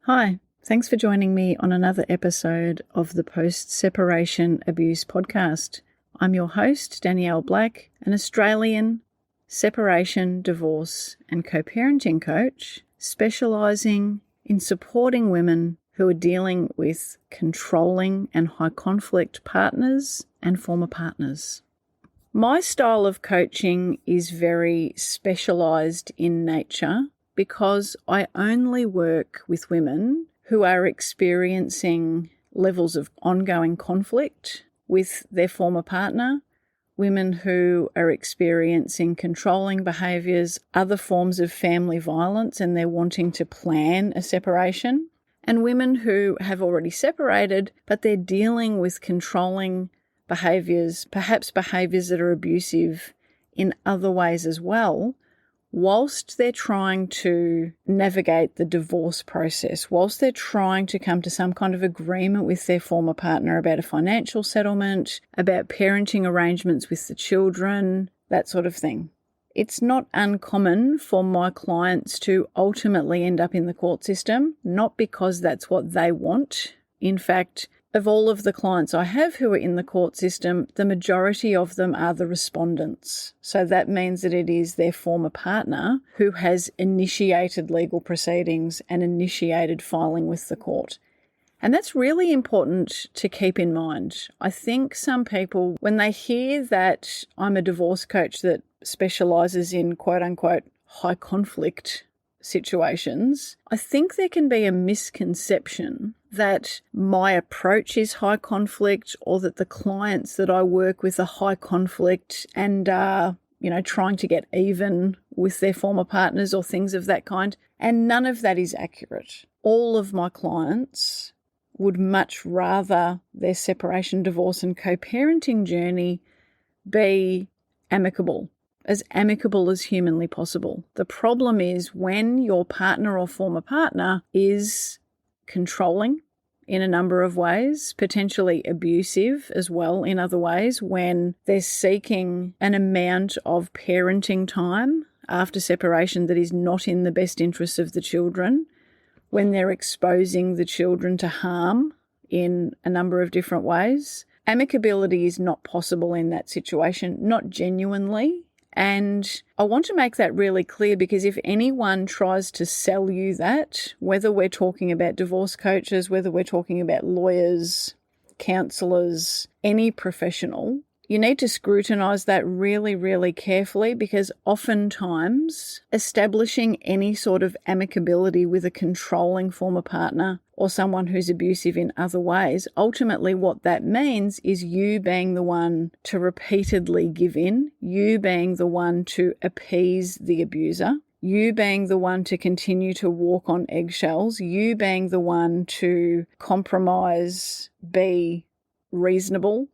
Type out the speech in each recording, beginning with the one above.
Hi, thanks for joining me on another episode of the Post-Separation Abuse podcast. I'm your host, Danielle Black, an Australian separation, divorce and co-parenting coach specialising in supporting women who are dealing with controlling and high conflict partners and former partners. My style of coaching is very specialised in nature because I only work with women who are experiencing levels of ongoing conflict with their former partner, women who are experiencing controlling behaviours, other forms of family violence, and they're wanting to plan a separation, and women who have already separated, but they're dealing with controlling behaviours, perhaps behaviours that are abusive in other ways as well, whilst they're trying to navigate the divorce process, whilst they're trying to come to some kind of agreement with their former partner about a financial settlement, about parenting arrangements with the children, that sort of thing. It's not uncommon for my clients to ultimately end up in the court system, not because that's what they want. In fact, of all of the clients I have who are in the court system, the majority of them are the respondents. So that means that it is their former partner who has initiated legal proceedings and initiated filing with the court. And that's really important to keep in mind. I think some people, when they hear that I'm a divorce coach that specialises in quote unquote high conflict situations, I think there can be a misconception that my approach is high conflict or that the clients that I work with are high conflict and are, trying to get even with their former partners or things of that kind. And none of that is accurate. All of my clients would much rather their separation, divorce and co-parenting journey be amicable as humanly possible. The problem is when your partner or former partner is controlling in a number of ways, potentially abusive as well in other ways, when they're seeking an amount of parenting time after separation that is not in the best interests of the children, when they're exposing the children to harm in a number of different ways. Amicability is not possible in that situation, not genuinely. And I want to make that really clear because if anyone tries to sell you that, whether we're talking about divorce coaches, whether we're talking about lawyers, counsellors, any professional, you need to scrutinise that really, really carefully because oftentimes establishing any sort of amicability with a controlling former partner or someone who's abusive in other ways, ultimately what that means is you being the one to repeatedly give in, you being the one to appease the abuser, you being the one to continue to walk on eggshells, you being the one to compromise, be reasonable,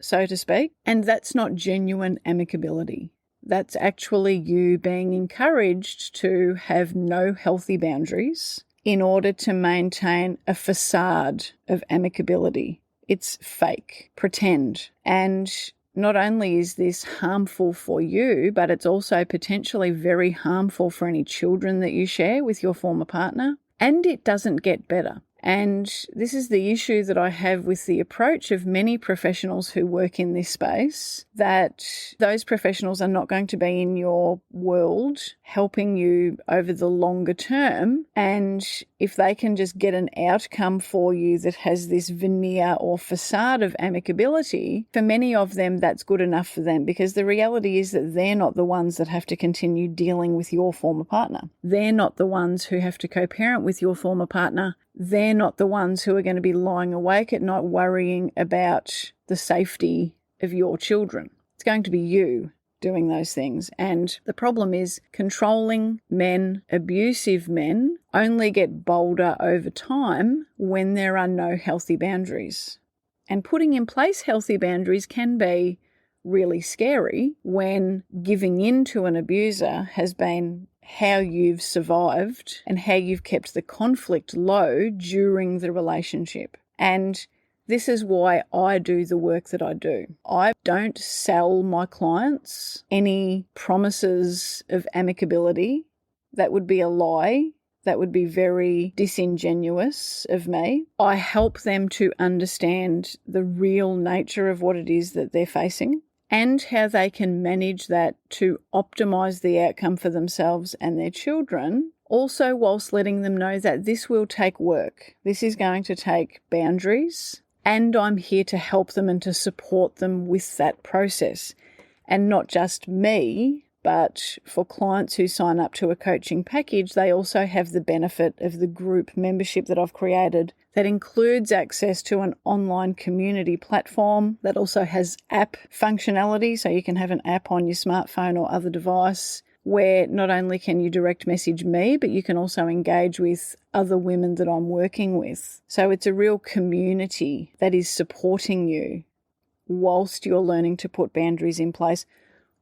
so to speak. And that's not genuine amicability. That's actually you being encouraged to have no healthy boundaries in order to maintain a facade of amicability. It's fake, pretend. And not only is this harmful for you, but it's also potentially very harmful for any children that you share with your former partner. And it doesn't get better. And this is the issue that I have with the approach of many professionals who work in this space, that those professionals are not going to be in your world helping you over the longer term. And if they can just get an outcome for you that has this veneer or facade of amicability, for many of them, that's good enough for them because the reality is that they're not the ones that have to continue dealing with your former partner. They're not the ones who have to co-parent with your former partner. They're not the ones who are going to be lying awake at night worrying about the safety of your children. It's going to be you doing those things. And the problem is controlling men, abusive men, only get bolder over time when there are no healthy boundaries. And putting in place healthy boundaries can be really scary when giving in to an abuser has been how you've survived and how you've kept the conflict low during the relationship. And this is why I do the work that I do. I don't sell my clients any promises of amicability. That would be a lie. That would be very disingenuous of me. I help them to understand the real nature of what it is that they're facing and how they can manage that to optimize the outcome for themselves and their children, also whilst letting them know that this will take work. This is going to take boundaries, and I'm here to help them and to support them with that process. And not just me, but for clients who sign up to a coaching package, they also have the benefit of the group membership that I've created that includes access to an online community platform that also has app functionality. So you can have an app on your smartphone or other device where not only can you direct message me, but you can also engage with other women that I'm working with. So it's a real community that is supporting you whilst you're learning to put boundaries in place,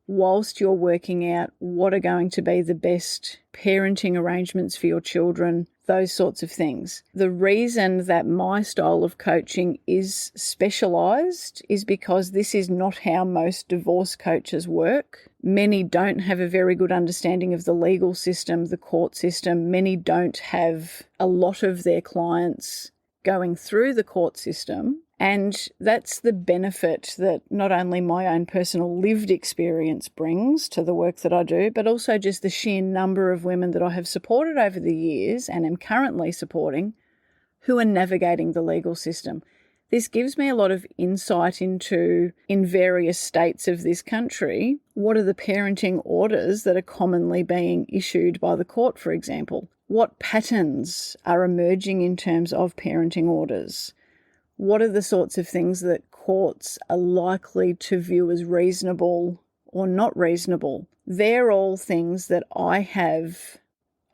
whilst you're working out what are going to be the best parenting arrangements for your children, those sorts of things. The reason that my style of coaching is specialised is because this is not how most divorce coaches work. Many don't have a very good understanding of the legal system, the court system. Many don't have a lot of their clients going through the court system. And that's the benefit that not only my own personal lived experience brings to the work that I do, but also just the sheer number of women that I have supported over the years and am currently supporting who are navigating the legal system. This gives me a lot of insight into, in various states of this country, what are the parenting orders that are commonly being issued by the court, for example? What patterns are emerging in terms of parenting orders? What are the sorts of things that courts are likely to view as reasonable or not reasonable? They're all things that I have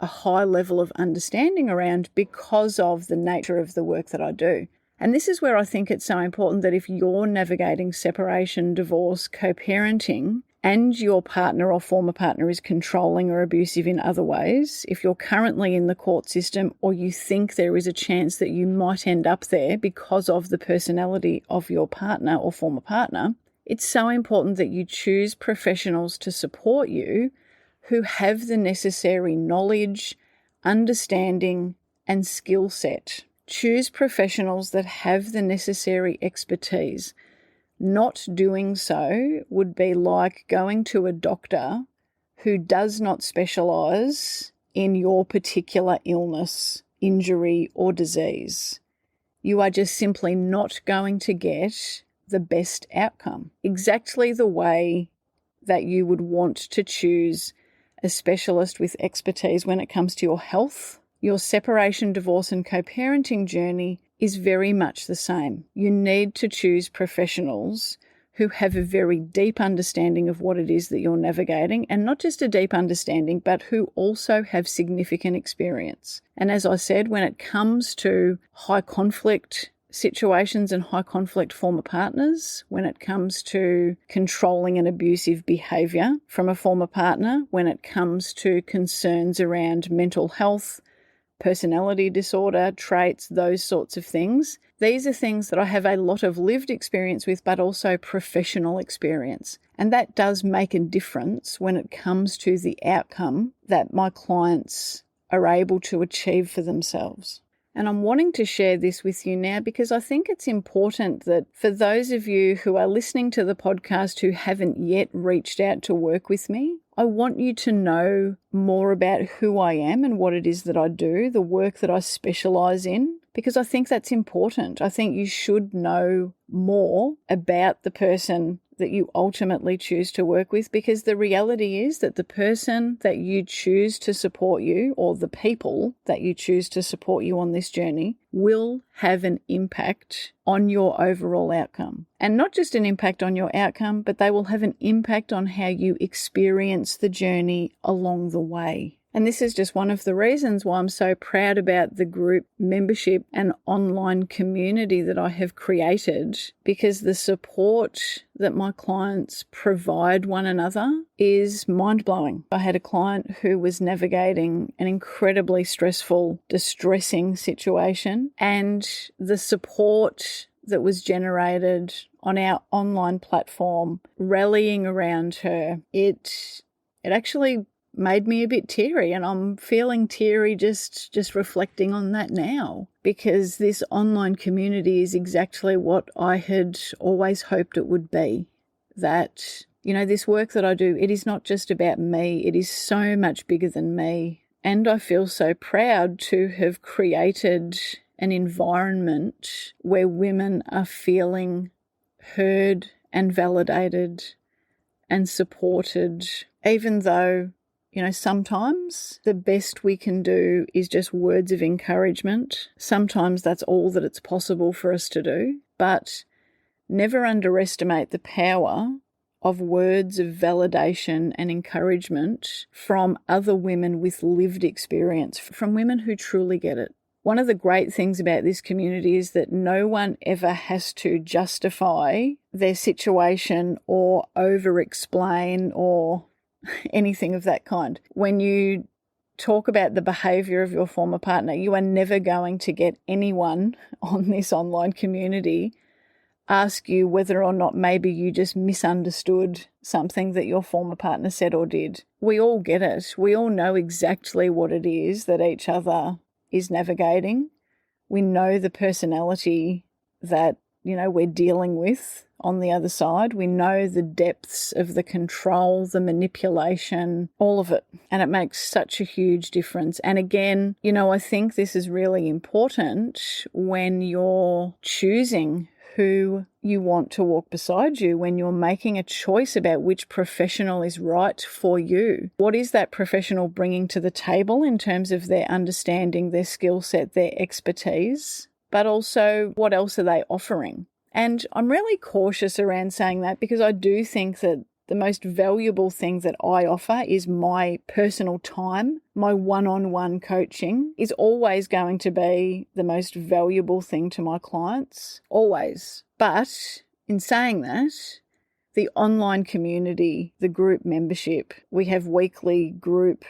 a high level of understanding around because of the nature of the work that I do. And this is where I think it's so important that if you're navigating separation, divorce, co-parenting, and your partner or former partner is controlling or abusive in other ways, if you're currently in the court system or you think there is a chance that you might end up there because of the personality of your partner or former partner, it's so important that you choose professionals to support you who have the necessary knowledge, understanding, and skill set. Choose professionals that have the necessary expertise. Not doing so would be like going to a doctor who does not specialise in your particular illness, injury, or disease. You are just simply not going to get the best outcome. Exactly the way that you would want to choose a specialist with expertise when it comes to your health, your separation, divorce, and co-parenting journey is very much the same. You need to choose professionals who have a very deep understanding of what it is that you're navigating, and not just a deep understanding, but who also have significant experience. And as I said, when it comes to high conflict situations and high conflict former partners, when it comes to controlling and abusive behaviour from a former partner, when it comes to concerns around mental health, personality disorder, traits, those sorts of things. These are things that I have a lot of lived experience with, but also professional experience. And that does make a difference when it comes to the outcome that my clients are able to achieve for themselves. And I'm wanting to share this with you now because I think it's important that for those of you who are listening to the podcast who haven't yet reached out to work with me, I want you to know more about who I am and what it is that I do, the work that I specialise in, because I think that's important. I think you should know more about the person that you ultimately choose to work with, because the reality is that the person that you choose to support you, or the people that you choose to support you on this journey, will have an impact on your overall outcome. And not just an impact on your outcome, but they will have an impact on how you experience the journey along the way. And this is just one of the reasons why I'm so proud about the group membership and online community that I have created, because the support that my clients provide one another is mind-blowing. I had a client who was navigating an incredibly stressful, distressing situation, and the support that was generated on our online platform, rallying around her, it actually made me a bit teary, and I'm feeling teary just reflecting on that now, because this online community is exactly what I had always hoped it would be. That, this work that I do, it is not just about me, it is so much bigger than me. And I feel so proud to have created an environment where women are feeling heard and validated and supported, even though, sometimes the best we can do is just words of encouragement. Sometimes that's all that it's possible for us to do, but never underestimate the power of words of validation and encouragement from other women with lived experience, from women who truly get it. One of the great things about this community is that no one ever has to justify their situation or over-explain or anything of that kind. When you talk about the behaviour of your former partner, you are never going to get anyone on this online community ask you whether or not maybe you just misunderstood something that your former partner said or did. We all get it. We all know exactly what it is that each other is navigating. We know the personality that, we're dealing with on the other side. We know the depths of the control, the manipulation, all of it. And it makes such a huge difference. And again, I think this is really important when you're choosing who you want to walk beside you, when you're making a choice about which professional is right for you. What is that professional bringing to the table in terms of their understanding, their skill set, their expertise, but also what else are they offering? And I'm really cautious around saying that, because I do think that the most valuable thing that I offer is my personal time. My one-on-one coaching is always going to be the most valuable thing to my clients, always. But in saying that, the online community, the group membership, we have weekly group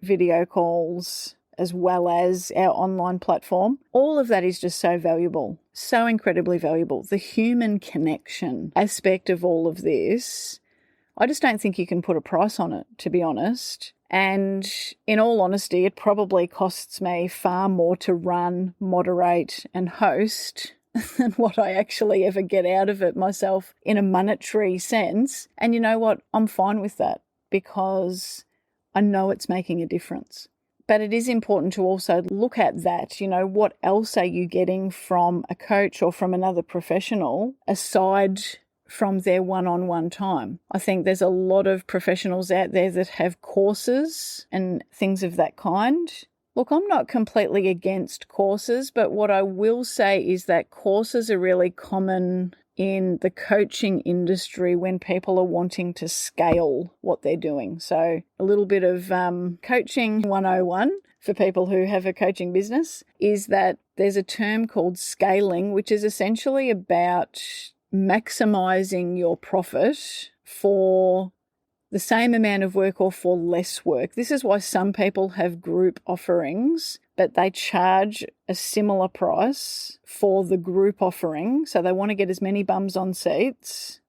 video calls, as well as our online platform. All of that is just so valuable, so incredibly valuable. The human connection aspect of all of this, I just don't think you can put a price on it, to be honest. And in all honesty, it probably costs me far more to run, moderate, and host than what I actually ever get out of it myself in a monetary sense. And you know what? I'm fine with that, because I know it's making a difference. But it is important to also look at that, what else are you getting from a coach or from another professional aside from their one-on-one time. I think there's a lot of professionals out there that have courses and things of that kind. Look, I'm not completely against courses, but what I will say is that courses are really common in the coaching industry when people are wanting to scale what they're doing. So a little bit of coaching 101 for people who have a coaching business is that there's a term called scaling, which is essentially about maximizing your profit for the same amount of work or for less work. This is why some people have group offerings, but they charge a similar price for the group offering. So they want to get as many bums on seats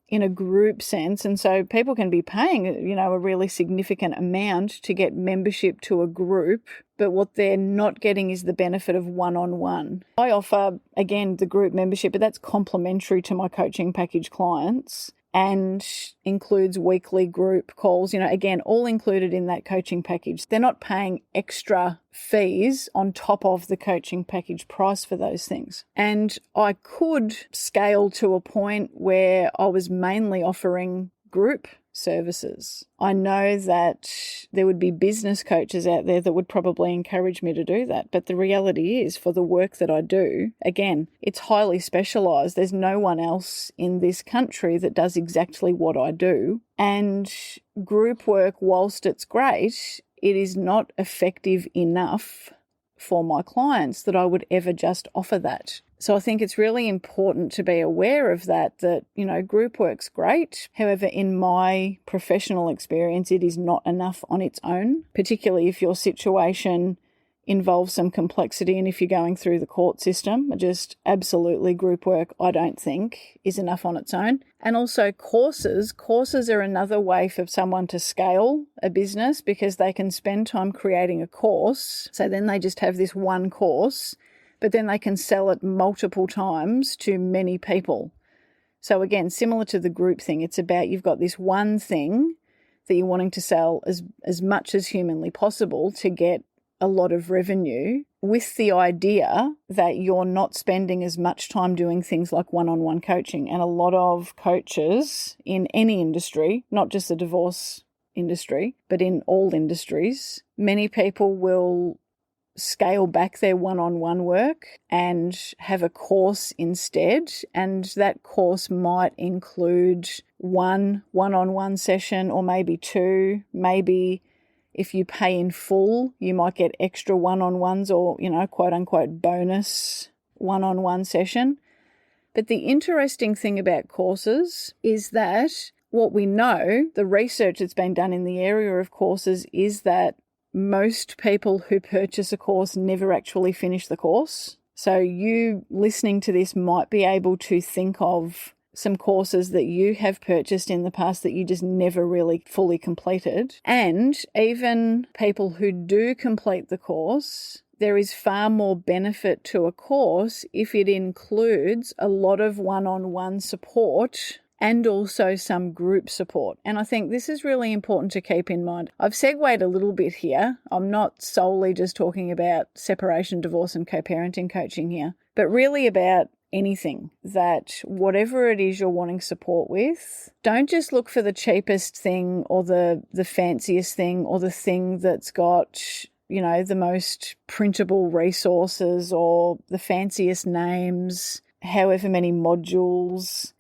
in a group sense. And so people can be paying, a really significant amount to get membership to a group, but what they're not getting is the benefit of one-on-one. I offer, again, the group membership, but that's complementary to my coaching package clients and includes weekly group calls, again, all included in that coaching package. They're not paying extra fees on top of the coaching package price for those things. And I could scale to a point where I was mainly offering group services. I know that there would be business coaches out there that would probably encourage me to do that. But the reality is, for the work that I do, again, it's highly specialised. There's no one else in this country that does exactly what I do. And group work, whilst it's great, it is not effective enough for my clients that I would ever just offer that. So I think it's really important to be aware of that, group work's great. However, in my professional experience, it is not enough on its own, particularly if your situation involves some complexity, and if you're going through the court system, just absolutely group work, I don't think, is enough on its own. And also courses. Courses are another way for someone to scale a business because they can spend time creating a course. So then they just have this one course, but then they can sell it multiple times to many people. So again, similar to the group thing, it's about you've got this one thing that you're wanting to sell as much as humanly possible to get a lot of revenue, with the idea that you're not spending as much time doing things like one-on-one coaching. And a lot of coaches in any industry, not just the divorce industry, but in all industries, many people will scale back their one-on-one work and have a course instead. And that course might include one-on-one session, or maybe two. Maybe if you pay in full, you might get extra one-on-ones or, quote unquote bonus one-on-one session. But the interesting thing about courses is that what we know, the research that's been done in the area of courses, is that most people who purchase a course never actually finish the course. So you listening to this might be able to think of some courses that you have purchased in the past that you just never really fully completed. And even people who do complete the course, there is far more benefit to a course if it includes a lot of one-on-one support and also some group support. And I think this is really important to keep in mind. I've segued a little bit here. I'm not solely just talking about separation, divorce, and co-parenting coaching here, but really about anything, that whatever it is you're wanting support with, don't just look for the cheapest thing or the fanciest thing or the thing that's got, the most printable resources or the fanciest names, however many modules.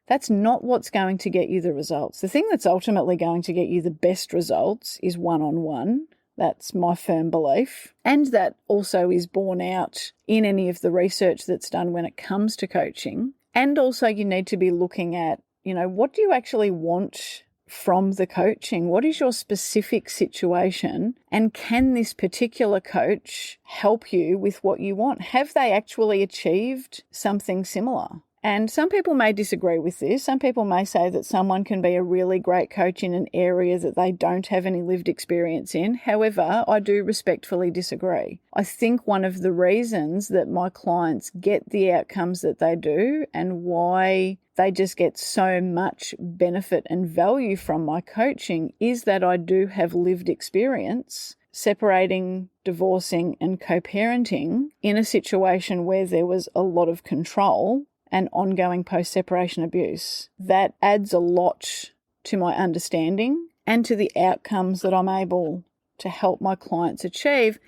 That's not what's going to get you the results. The thing that's ultimately going to get you the best results is one-on-one. That's my firm belief. And that also is borne out in any of the research that's done when it comes to coaching. And also you need to be looking at, what do you actually want from the coaching? What is your specific situation? And can this particular coach help you with what you want? Have they actually achieved something similar? And some people may disagree with this. Some people may say that someone can be a really great coach in an area that they don't have any lived experience in. However, I do respectfully disagree. I think one of the reasons that my clients get the outcomes that they do and why they just get so much benefit and value from my coaching is that I do have lived experience separating, divorcing, and co-parenting in a situation where there was a lot of control and ongoing post-separation abuse. That adds a lot to my understanding and to the outcomes that I'm able to help my clients achieve.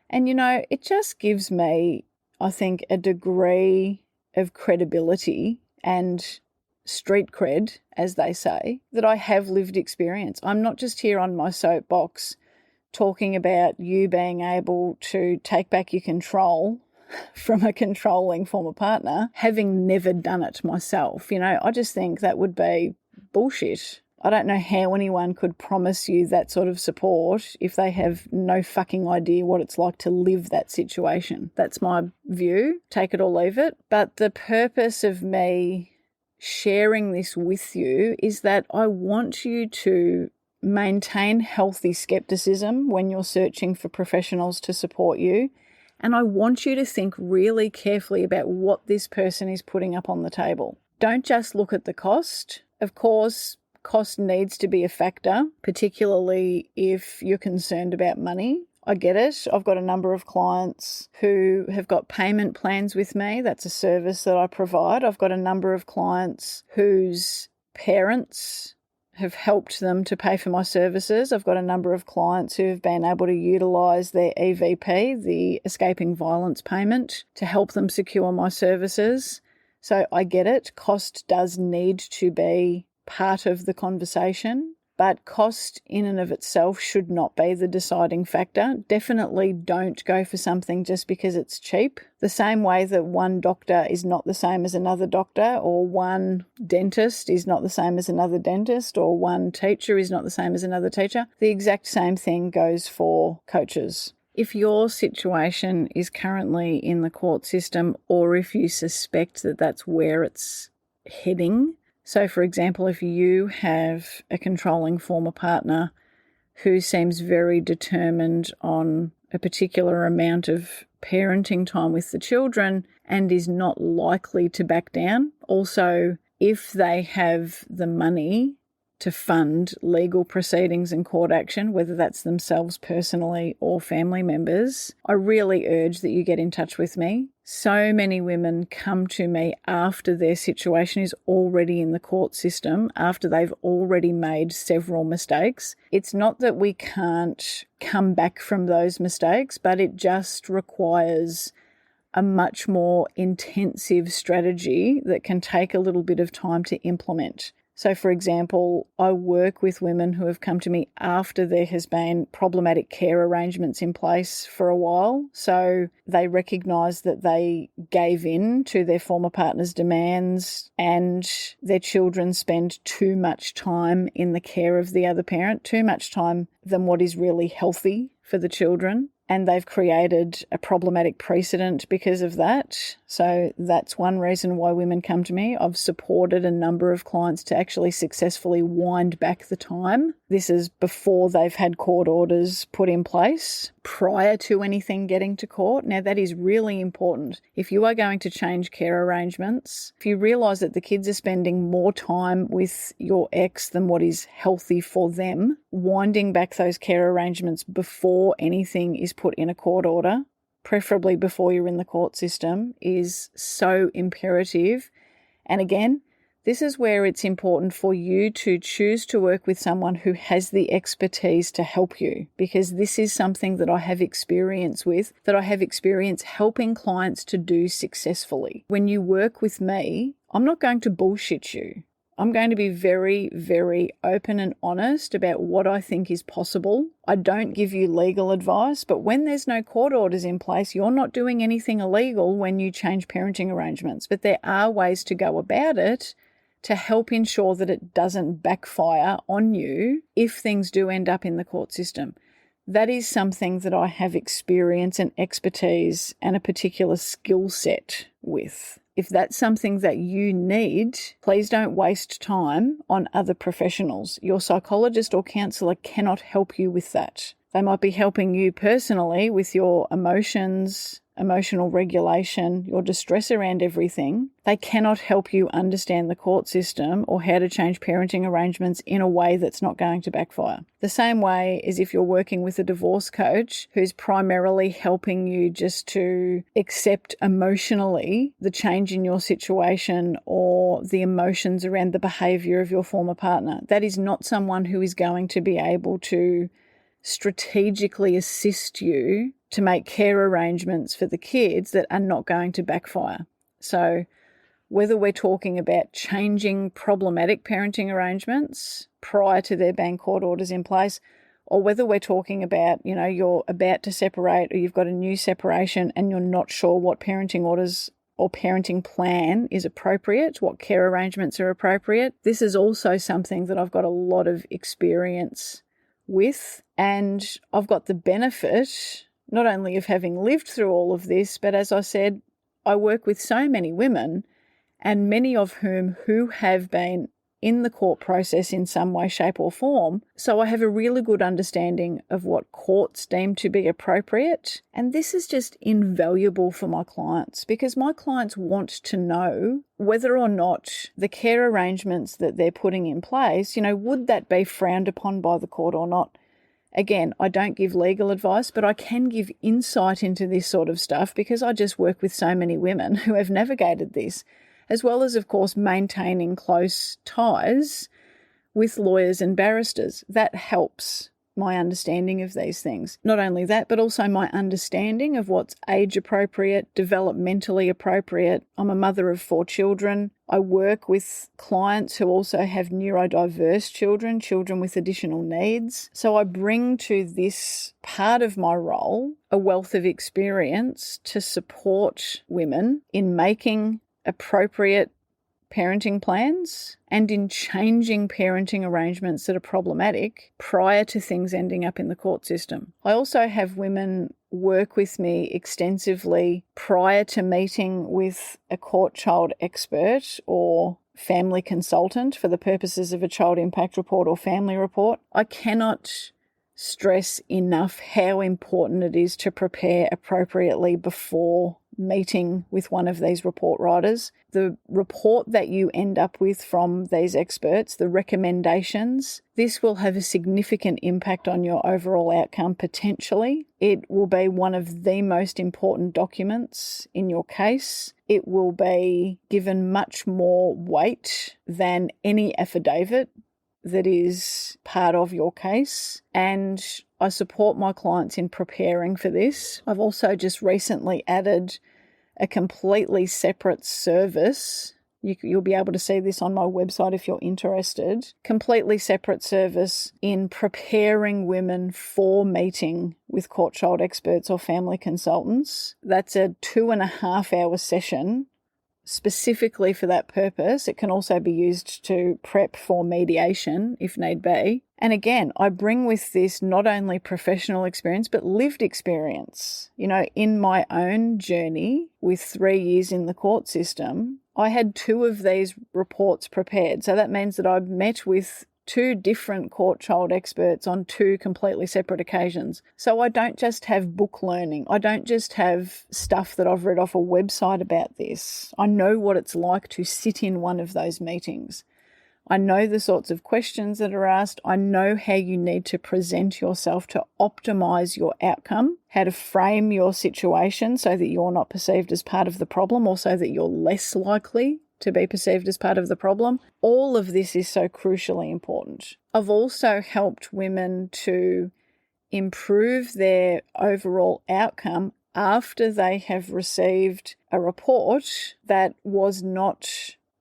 And, it just gives me, I think, a degree of credibility and street cred, as they say, that I have lived experience. I'm not just here on my soapbox talking about you being able to take back your control from a controlling former partner, having never done it myself. I just think that would be bullshit. I don't know how anyone could promise you that sort of support if they have no fucking idea what it's like to live that situation. That's my view. Take it or leave it. But the purpose of me sharing this with you is that I want you to maintain healthy skepticism when you're searching for professionals to support you. And I want you to think really carefully about what this person is putting up on the table. Don't just look at the cost. Of course, cost needs to be a factor, particularly if you're concerned about money. I get it. I've got a number of clients who have got payment plans with me. That's a service that I provide. I've got a number of clients whose parents have helped them to pay for my services. I've got a number of clients who have been able to utilise their EVP, the escaping violence payment, to help them secure my services. So I get it. Cost does need to be part of the conversation, but cost in and of itself should not be the deciding factor. Definitely don't go for something just because it's cheap. The same way that one doctor is not the same as another doctor, or one dentist is not the same as another dentist, or one teacher is not the same as another teacher. The exact same thing goes for coaches. If your situation is currently in the court system, or if you suspect that that's where it's heading, so for example, if you have a controlling former partner who seems very determined on a particular amount of parenting time with the children and is not likely to back down, also if they have the money to fund legal proceedings and court action, whether that's themselves personally or family members, I really urge that you get in touch with me. So many women come to me after their situation is already in the court system, after they've already made several mistakes. It's not that we can't come back from those mistakes, but it just requires a much more intensive strategy that can take a little bit of time to implement. So, for example, I work with women who have come to me after there has been problematic care arrangements in place for a while. So they recognise that they gave in to their former partner's demands and their children spend too much time in the care of the other parent, too much time than what is really healthy for the children. And they've created a problematic precedent because of that. So that's one reason why women come to me. I've supported a number of clients to actually successfully wind back the time. This is before they've had court orders put in place, prior to anything getting to court. Now, that is really important. If you are going to change care arrangements, if you realise that the kids are spending more time with your ex than what is healthy for them, winding back those care arrangements before anything is put in a court order, preferably before you're in the court system, is so imperative. And again, this is where it's important for you to choose to work with someone who has the expertise to help you, because this is something that I have experience with, that I have experience helping clients to do successfully. When you work with me, I'm not going to bullshit you. I'm going to be very, very open and honest about what I think is possible. I don't give you legal advice, but when there's no court orders in place, you're not doing anything illegal when you change parenting arrangements. But there are ways to go about it to help ensure that it doesn't backfire on you if things do end up in the court system. That is something that I have experience and expertise and a particular skill set with. If that's something that you need, please don't waste time on other professionals. Your psychologist or counsellor cannot help you with that. They might be helping you personally with your emotions, emotional regulation, your distress around everything. They cannot help you understand the court system or how to change parenting arrangements in a way that's not going to backfire. The same way as if you're working with a divorce coach who's primarily helping you just to accept emotionally the change in your situation or the emotions around the behaviour of your former partner. That is not someone who is going to be able to strategically assist you to make care arrangements for the kids that are not going to backfire. So whether we're talking about changing problematic parenting arrangements prior to there being court orders in place, or whether we're talking about, you're about to separate or you've got a new separation and you're not sure what parenting orders or parenting plan is appropriate, what care arrangements are appropriate. This is also something that I've got a lot of experience with, and I've got the benefit not only of having lived through all of this, but as I said, I work with so many women, and many of whom who have been in the court process in some way, shape or form. So I have a really good understanding of what courts deem to be appropriate. And this is just invaluable for my clients, because my clients want to know whether or not the care arrangements that they're putting in place, would that be frowned upon by the court or not? Again, I don't give legal advice, but I can give insight into this sort of stuff because I just work with so many women who have navigated this, as well as, of course, maintaining close ties with lawyers and barristers. That helps my understanding of these things. Not only that, but also my understanding of what's age appropriate, developmentally appropriate. I'm a mother of 4 children. I work with clients who also have neurodiverse children with additional needs. So I bring to this part of my role a wealth of experience to support women in making appropriate parenting plans and in changing parenting arrangements that are problematic prior to things ending up in the court system. I also have women work with me extensively prior to meeting with a court child expert or family consultant for the purposes of a child impact report or family report. I cannot stress enough how important it is to prepare appropriately before meeting with one of these report writers. The report that you end up with from these experts, the recommendations, this will have a significant impact on your overall outcome potentially. It will be one of the most important documents in your case. It will be given much more weight than any affidavit that is part of your case, and I support my clients in preparing for this. I've also just recently added a completely separate service. You'll be able to see this on my website if you're interested. Completely separate service in preparing women for meeting with court child experts or family consultants. That's a 2.5-hour session specifically for that purpose. It can also be used to prep for mediation if need be. And again, I bring with this not only professional experience, but lived experience. In my own journey with 3 years in the court system, I had 2 of these reports prepared. So that means that I've met with 2 different court child experts on 2 completely separate occasions. So I don't just have book learning. I don't just have stuff that I've read off a website about this. I know what it's like to sit in one of those meetings. I know the sorts of questions that are asked. I know how you need to present yourself to optimize your outcome, how to frame your situation so that you're not perceived as part of the problem, or so that you're less likely to be perceived as part of the problem. All of this is so crucially important. I've also helped women to improve their overall outcome after they have received a report that was not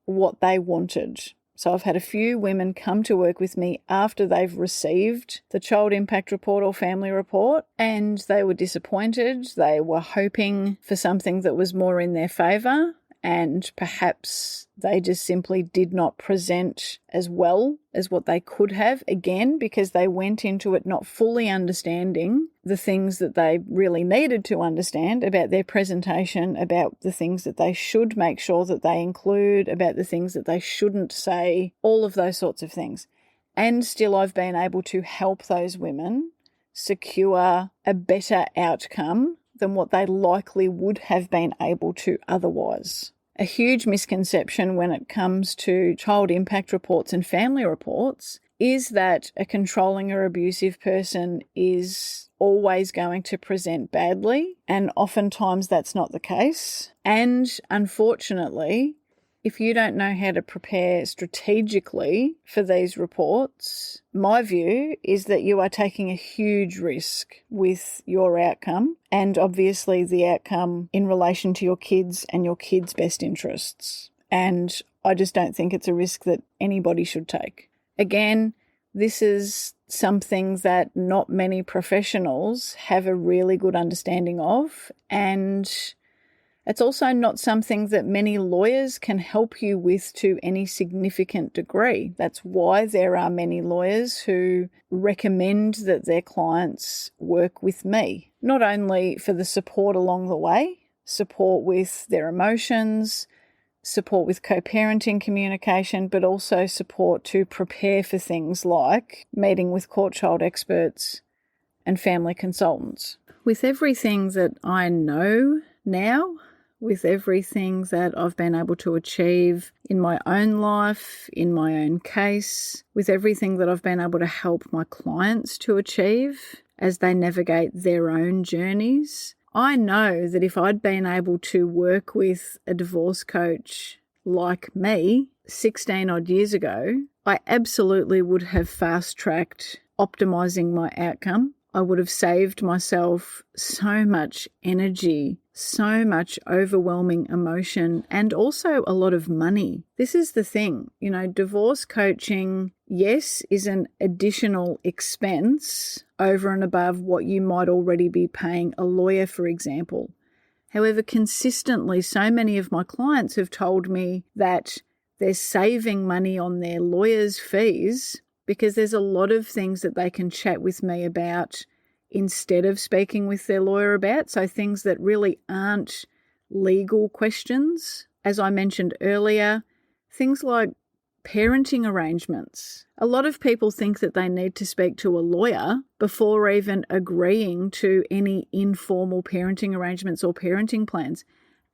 what they wanted. So I've had a few women come to work with me after they've received the child impact report or family report, and they were disappointed. They were hoping for something that was more in their favour, and perhaps they just simply did not present as well as what they could have, again, because they went into it not fully understanding the things that they really needed to understand about their presentation, about the things that they should make sure that they include, about the things that they shouldn't say, all of those sorts of things. And still I've been able to help those women secure a better outcome than what they likely would have been able to otherwise. A huge misconception when it comes to child impact reports and family reports is that a controlling or abusive person is always going to present badly, and oftentimes that's not the case. And unfortunately, if you don't know how to prepare strategically for these reports, my view is that you are taking a huge risk with your outcome, and obviously the outcome in relation to your kids and your kids' best interests. And I just don't think it's a risk that anybody should take. Again, this is something that not many professionals have a really good understanding of, and it's also not something that many lawyers can help you with to any significant degree. That's why there are many lawyers who recommend that their clients work with me, not only for the support along the way, support with their emotions, support with co-parenting communication, but also support to prepare for things like meeting with court child experts and family consultants. With everything that I know now, with everything that I've been able to achieve in my own life, in my own case, with everything that I've been able to help my clients to achieve as they navigate their own journeys, I know that if I'd been able to work with a divorce coach like me 16 odd years ago, I absolutely would have fast-tracked optimizing my outcome. I would have saved myself so much energy, so much overwhelming emotion, and also a lot of money. This is the thing, divorce coaching, yes, is an additional expense over and above what you might already be paying a lawyer, for example. However, consistently, so many of my clients have told me that they're saving money on their lawyers' fees because there's a lot of things that they can chat with me about instead of speaking with their lawyer about. So things that really aren't legal questions. As I mentioned earlier, things like parenting arrangements. A lot of people think that they need to speak to a lawyer before even agreeing to any informal parenting arrangements or parenting plans.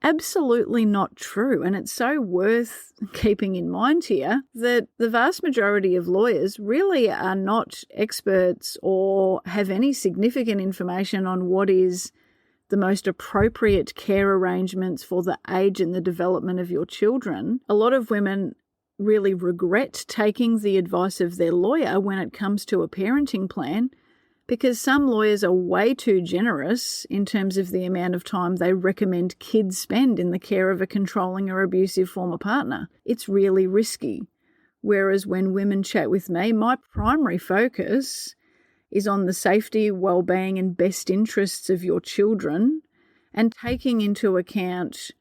Absolutely not true. And it's so worth keeping in mind here that the vast majority of lawyers really are not experts or have any significant information on what is the most appropriate care arrangements for the age and the development of your children. A lot of women really regret taking the advice of their lawyer when it comes to a parenting plan, because some lawyers are way too generous in terms of the amount of time they recommend kids spend in the care of a controlling or abusive former partner. It's really risky. Whereas when women chat with me, my primary focus is on the safety, well-being and best interests of your children, and taking into account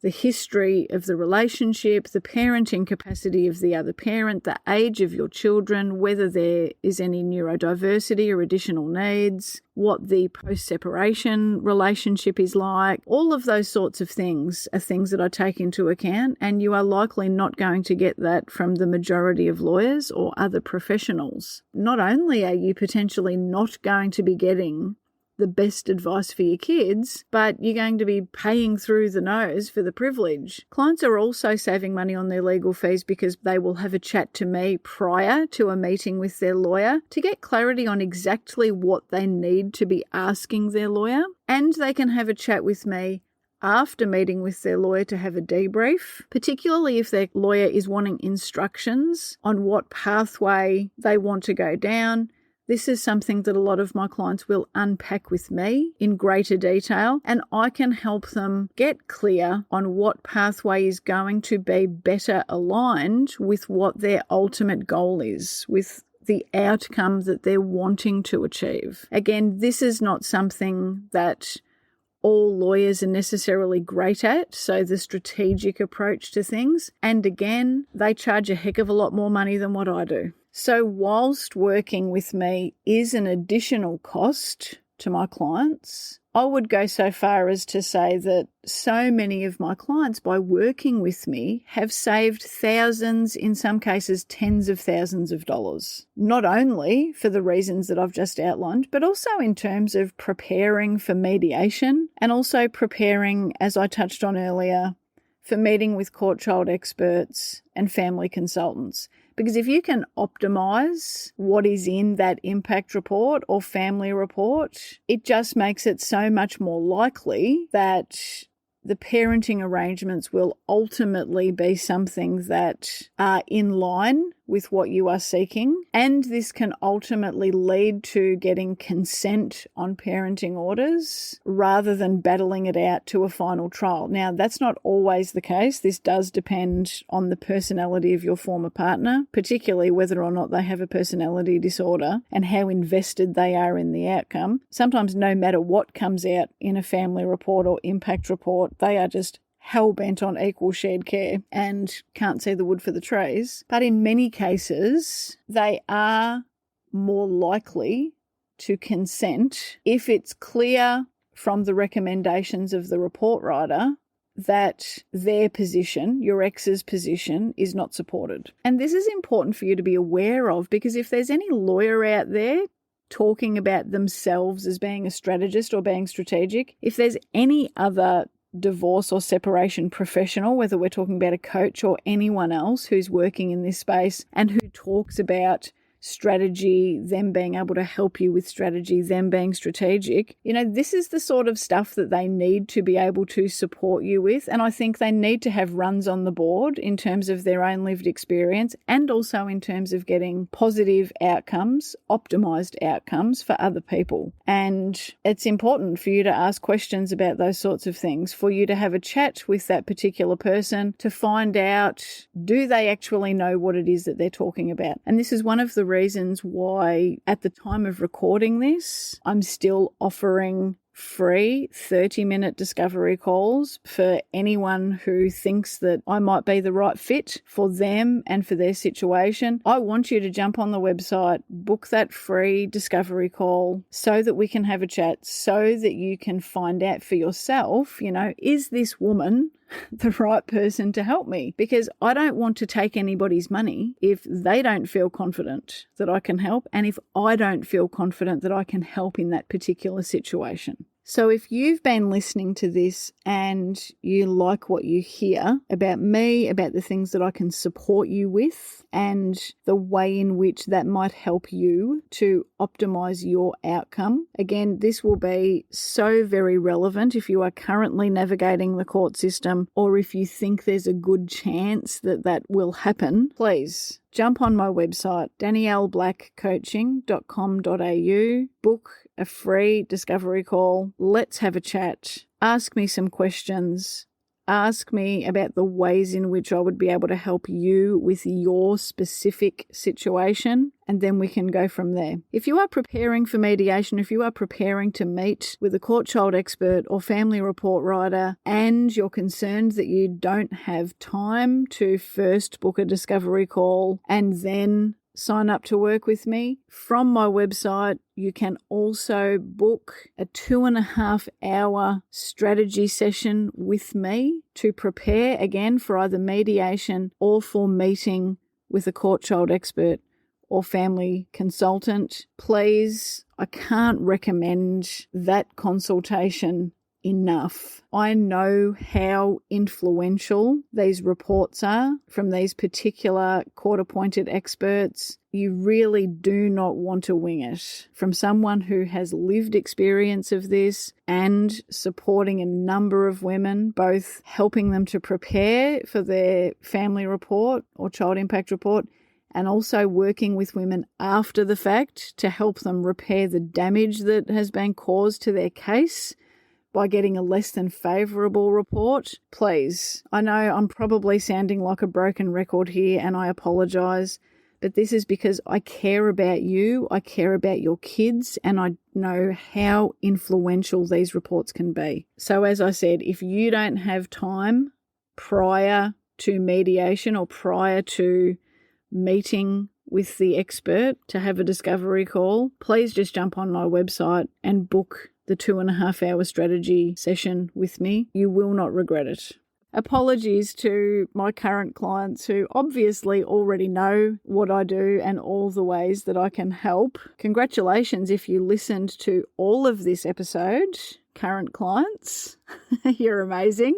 the history of the relationship, the parenting capacity of the other parent, the age of your children, whether there is any neurodiversity or additional needs, what the post-separation relationship is like. All of those sorts of things are things that I take into account, and you are likely not going to get that from the majority of lawyers or other professionals. Not only are you potentially not going to be getting the best advice for your kids, but you're going to be paying through the nose for the privilege. Clients are also saving money on their legal fees because they will have a chat to me prior to a meeting with their lawyer to get clarity on exactly what they need to be asking their lawyer. And they can have a chat with me after meeting with their lawyer to have a debrief, particularly if their lawyer is wanting instructions on what pathway they want to go down. This is something that a lot of my clients will unpack with me in greater detail, and I can help them get clear on what pathway is going to be better aligned with what their ultimate goal is, with the outcome that they're wanting to achieve. Again, this is not something that all lawyers are necessarily great at, so the strategic approach to things. And again, they charge a heck of a lot more money than what I do. So whilst working with me is an additional cost to my clients, I would go so far as to say that so many of my clients, by working with me, have saved thousands, in some cases tens of thousands of dollars. Not only for the reasons that I've just outlined, but also in terms of preparing for mediation and also preparing, as I touched on earlier, for meeting with court child experts and family consultants. Because if you can optimize what is in that impact report or family report, it just makes it so much more likely that the parenting arrangements will ultimately be something that are in line with what you are seeking. And this can ultimately lead to getting consent on parenting orders rather than battling it out to a final trial. Now, that's not always the case. This does depend on the personality of your former partner, particularly whether or not they have a personality disorder and how invested they are in the outcome. Sometimes no matter what comes out in a family report or impact report, they are just hell-bent on equal shared care and can't see the wood for the trees. But in many cases, they are more likely to consent if it's clear from the recommendations of the report writer that their position, your ex's position, is not supported. And this is important for you to be aware of, because if there's any lawyer out there talking about themselves as being a strategist or being strategic, if there's any other divorce or separation professional, whether we're talking about a coach or anyone else who's working in this space and who talks about strategy, them being able to help you with strategy, them being strategic, this is the sort of stuff that they need to be able to support you with. And I think they need to have runs on the board in terms of their own lived experience and also in terms of getting positive outcomes, optimized outcomes for other people. And it's important for you to ask questions about those sorts of things, for you to have a chat with that particular person to find out, do they actually know what it is that they're talking about? And this is one of the reasons why at the time of recording this, I'm still offering free 30-minute discovery calls for anyone who thinks that I might be the right fit for them and for their situation. I want you to jump on the website, book that free discovery call so that we can have a chat, so that you can find out for yourself, is this woman the right person to help me? Because I don't want to take anybody's money if they don't feel confident that I can help, and if I don't feel confident that I can help in that particular situation. So if you've been listening to this and you like what you hear about me, about the things that I can support you with, and the way in which that might help you to optimize your outcome, again, this will be so very relevant if you are currently navigating the court system, or if you think there's a good chance that that will happen. Please jump on my website, danielleblackcoaching.com.au, book a free discovery call. Let's have a chat. Ask me some questions. Ask me about the ways in which I would be able to help you with your specific situation, and then we can go from there. If you are preparing for mediation, if you are preparing to meet with a court child expert or family report writer, and you're concerned that you don't have time to first book a discovery call and then sign up to work with me, from my website, you can also book a 2.5-hour strategy session with me to prepare, again, for either mediation or for meeting with a court child expert or family consultant. Please, I can't recommend that consultation enough. I know how influential these reports are from these particular court-appointed experts. You really do not want to wing it. From someone who has lived experience of this and supporting a number of women, both helping them to prepare for their family report or child impact report, and also working with women after the fact to help them repair the damage that has been caused to their case by getting a less than favourable report. Please, I know I'm probably sounding like a broken record here, and I apologise, but this is because I care about you, I care about your kids, and I know how influential these reports can be. So as I said, if you don't have time prior to mediation or prior to meeting with the expert to have a discovery call, please just jump on my website and book the 2.5-hour strategy session with me. You will not regret it. Apologies to my current clients who obviously already know what I do and all the ways that I can help. Congratulations if you listened to all of this episode, current clients. You're amazing.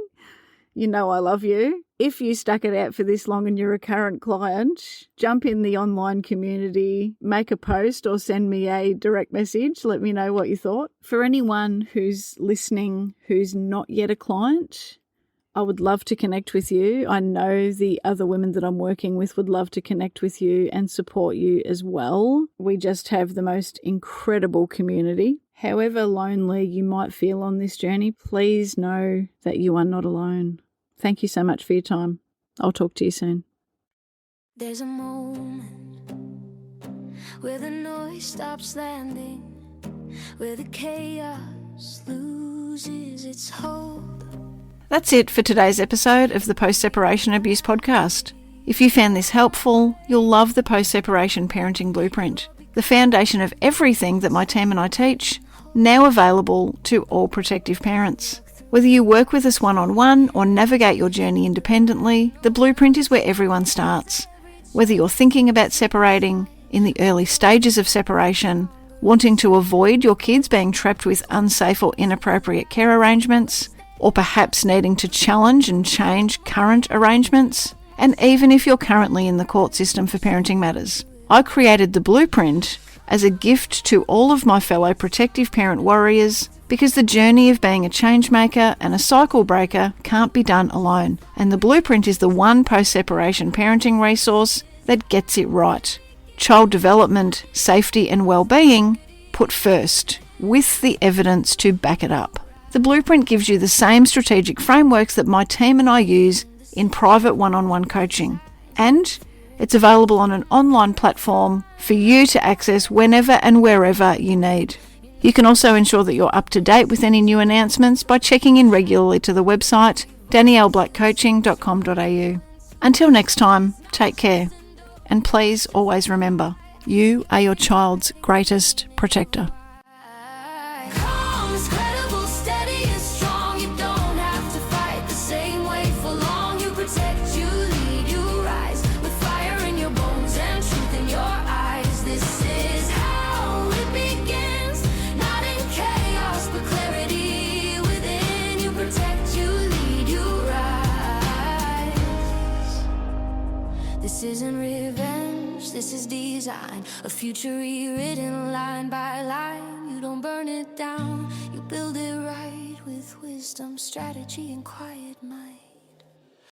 You know I love you. If you stuck it out for this long and you're a current client, jump in the online community, make a post or send me a direct message. Let me know what you thought. For anyone who's listening who's not yet a client, I would love to connect with you. I know the other women that I'm working with would love to connect with you and support you as well. We just have the most incredible community. However lonely you might feel on this journey, please know that you are not alone. Thank you so much for your time. I'll talk to you soon. There's a moment where the noise stops landing, where the chaos loses its hold. That's it for today's episode of the Post-Separation Abuse Podcast. If you found this helpful, you'll love the Post-Separation Parenting Blueprint, the foundation of everything that my team and I teach, now available to all protective parents. Whether you work with us one-on-one or navigate your journey independently, the blueprint is where everyone starts. Whether you're thinking about separating, in the early stages of separation, wanting to avoid your kids being trapped with unsafe or inappropriate care arrangements, or perhaps needing to challenge and change current arrangements, and even if you're currently in the court system for parenting matters. I created the blueprint as a gift to all of my fellow protective parent warriors, because the journey of being a change maker and a cycle breaker can't be done alone, and the blueprint is the one post-separation parenting resource that gets it right. Child development, safety and well-being put first, with the evidence to back it up. The blueprint gives you the same strategic frameworks that my team and I use in private one-on-one coaching, and it's available on an online platform for you to access whenever and wherever you need. You can also ensure that you're up to date with any new announcements by checking in regularly to the website danielleblackcoaching.com.au. Until next time, take care. And please always remember, you are your child's greatest protector. This isn't revenge, this is design. A future rewritten line by line. You don't burn it down, you build it right with wisdom, strategy, and quiet mind.